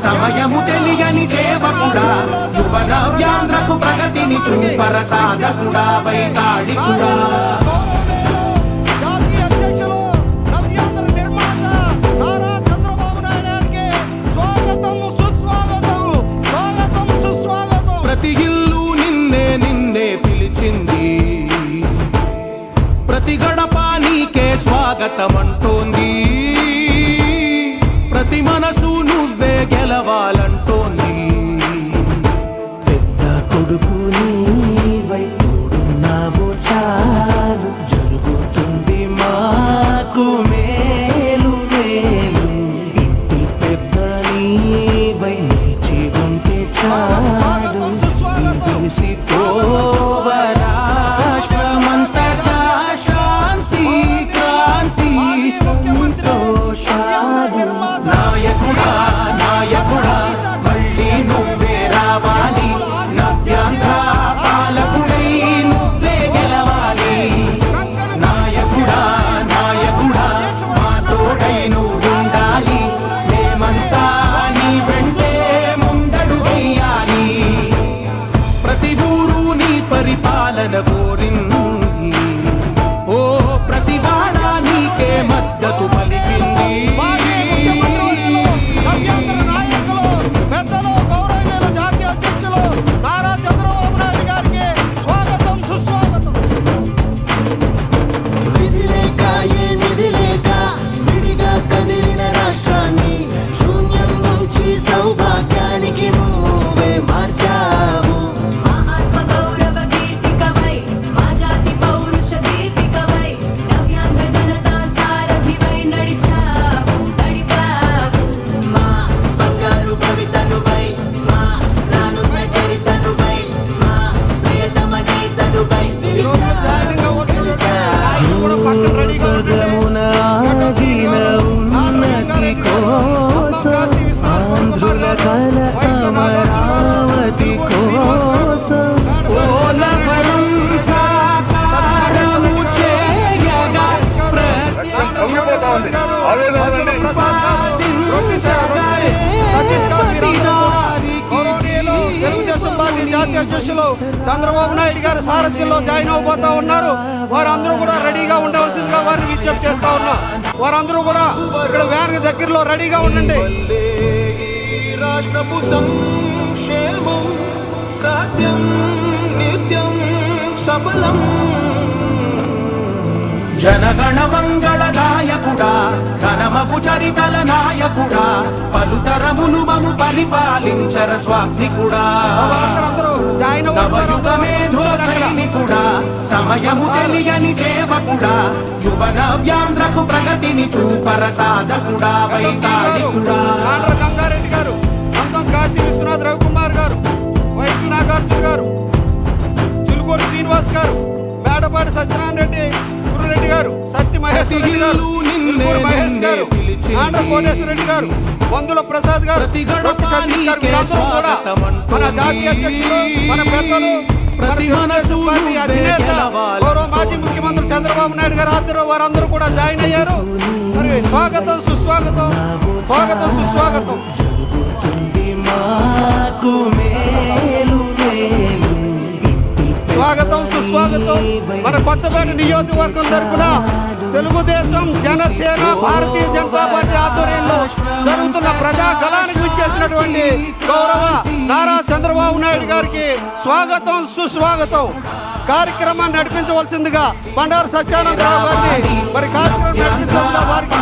సమయము తెలియని సేవకుడా, యువన వ్యాంధ్రకు ప్రగతిని చూపర సాధకుడా, వైతాళికుడా. ప్రతి ఇల్లు నిన్నే నిన్నే పిలిచింది, ప్రతి గడప నీకే స్వాగతం అంటోంది, ప్రతి మనసు నువ్వే గెలవాలంటోంది. పెద్ద కొడుకు నీవై తోడున్నావు చాలు, జరుగుతుంది మాకు మేలు మేలు. ఇంటి పెద్ద నీవై నిలిచి ఉంటే చాలు, రాష్ట్రమంతటా శాంతి క్రాంతి సంతోషాలు. నాయకుడా నాయకుడా మళ్ళీ నువ్వే రావాలి, నవ్యాంధ్ర పాలకుడై నువ్వే గెలవాలి. నాయకుడా నాయకుడా మా తోడై నువ్వు ఉండాలి, మేమంతా నీ వెంటే ముందడు వెయ్యాలి. ప్రతి ఊరు నీ పరిపాలన కోరింది, ఓ ప్రతి వాడ నీకే మద్దతు పలికింది. ఆంధ్రుల కల అమరావతి కోసం ఓలవరం సాకారము చేయగా తెలుగుదేశం పార్టీ జాతీయ అధ్యక్షులు చంద్రబాబు నాయుడు గారి సారథ్యంలో జాయిన్ అవబోతా ఉన్నారు. వారందరూ కూడా రెడీగా ఉండవలసిందిగా వారిని విజ్ఞప్తి చేస్తా ఉన్నా. వారందరూ కూడా ఇక్కడ వ్యాన్ దగ్గరలో రెడీగా ఉండండి. రాష్ట్రపు సంక్షేమం సత్యం నిత్యం సఫలం. జనగణ మంగళ నాయకుడా, ఘనమగు చరితల నాయకుడా, పలుతరములు మము పరిపాలించర స్వామికుడా. నవయుగమేధో సైనికుడా, సమయము తెలియని సేవకుడా, యువన వ్యాంధ్రకు ప్రగతిని చూపర సాధకుడా, వైతాళికుడా. గంగారెడ్డి గారు, అంతం కాశీ విశ్వనాథ్ రవికుమార్ గారు, వైద్య నాగార్జున గారు, చిలుకూరు శ్రీనివాస్ గారు, మేడపాటి సత్యనారాయణ రెడ్డి, గురురెడ్డి గారు, సత్య మహేష్ రెడ్డి గారు, మహేష్ గారు, ఆంధ్ర కోటేశ్వర రెడ్డి గారు, వందుల ప్రసాద్ గారు, సతీష్ గారు, వీరందరూ కూడా మన జాతీయ అధ్యక్షులు, మన పెద్దలు, అధినేత గౌరవ మాజీ ముఖ్యమంత్రి చంద్రబాబు నాయుడు గారు ఆధ్వర్యంలో వారందరూ కూడా జాయిన్ అయ్యారు. మరి స్వాగతం సుస్వాగతం, స్వాగతం సుస్వాగతం. స్వాగతం సుస్వాగతం. మన కొత్తపేట నియోజకవర్గం తరఫున తెలుగుదేశం, జనసేన, భారతీయ జనతా పార్టీ ఆధ్వర్యంలో జరుగుతున్న ప్రజా గళానికి విచ్చేసినటువంటి గౌరవ నారా చంద్రబాబు నాయుడు గారికి స్వాగతం సుస్వాగతం. కార్యక్రమాన్ని నడిపించవలసిందిగా బండారు సత్యానందరావు గారిని మరి కార్యక్రమం నడిపించవలసిందిగా వారికి